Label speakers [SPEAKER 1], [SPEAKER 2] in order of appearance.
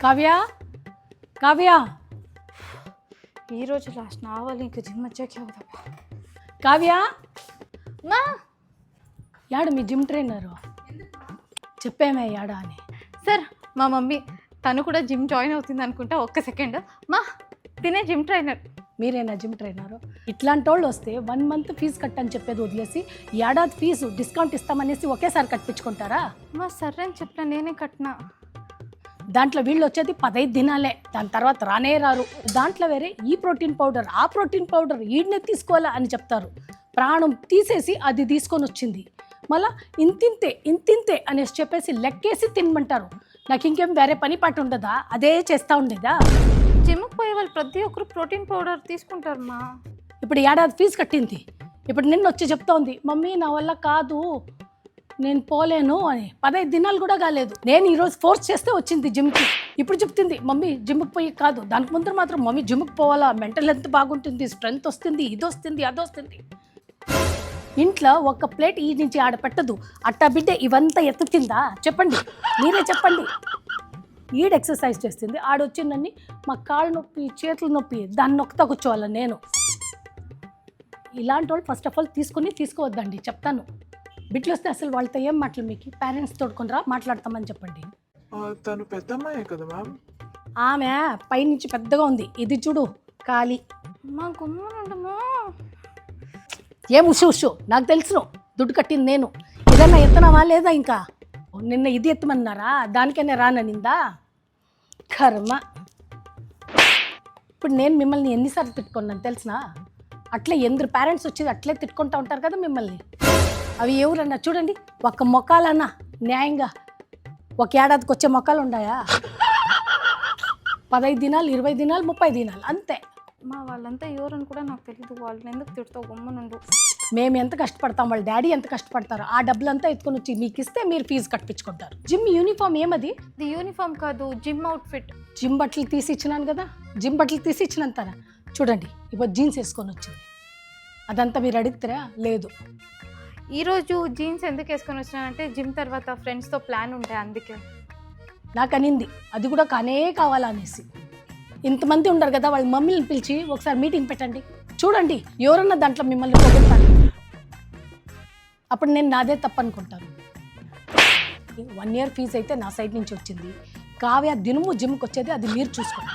[SPEAKER 1] కావ్య కావ్య
[SPEAKER 2] ఈరోజు లాస్ట్ నా వాళ్ళు ఇంకా జిమ్ వచ్చాకే అవుదమ్మా.
[SPEAKER 1] కావ్య
[SPEAKER 2] మా
[SPEAKER 1] యాడు మీ జిమ్ ట్రైనరు చెప్పేమే యాడా అని.
[SPEAKER 2] సార్ మా మమ్మీ తను కూడా జిమ్ జాయిన్ అవుతుంది అనుకుంటా. ఒక్క సెకండ్ మా తినే జిమ్ ట్రైనర్.
[SPEAKER 1] మీరేనా జిమ్ ట్రైనరు? ఇట్లాంటి వాళ్ళు వస్తే 1 month ఫీజు కట్టని చెప్పేది వదిలేసి ఏడాది ఫీజు డిస్కౌంట్ ఇస్తామనేసి ఒకేసారి కట్టించుకుంటారా?
[SPEAKER 2] మా సరే అని చెప్పిన నేనే కట్టినా.
[SPEAKER 1] దాంట్లో వీళ్ళు వచ్చేది 15 దినాలే, దాని తర్వాత రానే రారు. దాంట్లో వేరే ఈ ప్రోటీన్ పౌడర్ ఆ ప్రోటీన్ పౌడర్ ఈడనే తీసుకోవాలా అని చెప్తారు. ప్రాణం తీసేసి అది తీసుకొని వచ్చింది. మళ్ళా ఇంతింతే అనేసి చెప్పేసి లెక్కేసి తినమంటారు. నాకు ఇంకేం వేరే పని పాటు ఉండదా? అదే చేస్తూ ఉండేదా?
[SPEAKER 2] జిమ్కి పోయే వాళ్ళు ప్రతి ఒక్కరు ప్రోటీన్ పౌడర్ తీసుకుంటారు మా.
[SPEAKER 1] ఇప్పుడు ఏడాది ఫీజు కట్టింది, ఇప్పుడు నిన్న వచ్చి చెప్తా ఉంది, మమ్మీ నా వల్ల కాదు నేను పోలేను అని. 15 దినాలు కూడా కాలేదు. నేను ఈరోజు ఫోర్స్ చేస్తే వచ్చింది జిమ్కి. ఇప్పుడు చెప్తుంది మమ్మీ జిమ్కి పోయి కాదు. దానికి ముందర మాత్రం మమ్మీ జిమ్కి పోవాలా, మెంటల్ హెల్త్ బాగుంటుంది, స్ట్రెంగ్త్ వస్తుంది, ఇది వస్తుంది అది వస్తుంది. ఇంట్లో ఒక ప్లేట్ ఈ నుంచి ఆడ పెట్టదు. అట్టా బిడ్డ ఇవంతా ఎత్తుతుందా చెప్పండి, మీరే చెప్పండి. ఈడ ఎక్సర్సైజ్ చేస్తుంది, ఆడొచ్చిందని మా కాళ్ళు నొప్పి చేతులు నొప్పి దాన్ని నొక్కుతా కూర్చోవాలా నేను. ఇలాంటి వాళ్ళు ఫస్ట్ ఆఫ్ ఆల్ తీసుకోవద్దండి చెప్తాను. బిడ్డలు వస్తే అసలు వాళ్ళతో ఏం మాటలు, మీకు పేరెంట్స్ తోడుకునిరా మాట్లాడతామని చెప్పండి.
[SPEAKER 3] తను పెద్దమ్మాయే కదా మ్యామ్.
[SPEAKER 1] ఆమె పైనుంచి పెద్దగా ఉంది, ఇది చూడు ఖాళీ.
[SPEAKER 2] మా గుమ్మనుండమా
[SPEAKER 1] ఏం ఉషు నాకు తెలుసును, దుడ్డు కట్టింది నేను. ఏదన్నా ఎత్తనావా లేదా? ఇంకా నిన్న ఇది ఎత్తమన్నారా, దానికైనా రాననిందా కర్మ. ఇప్పుడు నేను మిమ్మల్ని ఎన్నిసార్లు తిట్టుకున్నాను తెలిసినా? అట్లే ఎందరు పేరెంట్స్ వచ్చేది అట్లే తిట్టుకుంటూ ఉంటారు కదా మిమ్మల్ని. అవి ఎవరన్నా చూడండి, ఒక మొక్కలన్నా న్యాయంగా ఒక ఏడాదికి వచ్చే మొక్కలు ఉన్నాయా? 15 దినాలు 20 దినాలు 30 దినాలు అంతే.
[SPEAKER 2] మా వాళ్ళంతా ఎవరని కూడా నాకు తెలియదు. వాళ్ళని ఎందుకు తిడతావు గుమ్మనుండు.
[SPEAKER 1] మేము ఎంత కష్టపడతాం, వాళ్ళ డాడీ ఎంత కష్టపడతారు, ఆ డబ్బులంతా ఎత్తుకొని వచ్చి మీకు ఇస్తే మీరు ఫీజు కట్టించుకుంటారు. జిమ్ యూనిఫామ్ ఏమది?
[SPEAKER 2] ఇది యూనిఫామ్ కాదు, జిమ్ అవుట్ఫిట్.
[SPEAKER 1] జిమ్ బట్టలు తీసి ఇచ్చినాను కదా, జిమ్ బట్టలు తీసి ఇచ్చినంతారా? చూడండి ఇప్పుడు జీన్స్ వేసుకొని వచ్చింది. అదంతా మీరు అడుగుతారా? లేదు.
[SPEAKER 2] ఈరోజు జీన్స్ ఎందుకు వేసుకొని వచ్చినానంటే జిమ్ తర్వాత ఫ్రెండ్స్తో ప్లాన్ ఉంటాయి అందుకే.
[SPEAKER 1] నాకు అనింది అది కూడా కానే కావాలనేసి. ఇంతమంది ఉండరు కదా, వాళ్ళ మమ్మీని పిలిచి ఒకసారి మీటింగ్ పెట్టండి, చూడండి ఎవరన్నా దాంట్లో మిమ్మల్ని పొగుడతారు. అప్పుడు నేను నాదే తప్పు అనుకుంటాను. 1 year ఫీజు అయితే నా సైడ్ నుంచి వచ్చింది. కావ్య దినము జిమ్కి వచ్చేది, అది మీరు చూసుకోండి.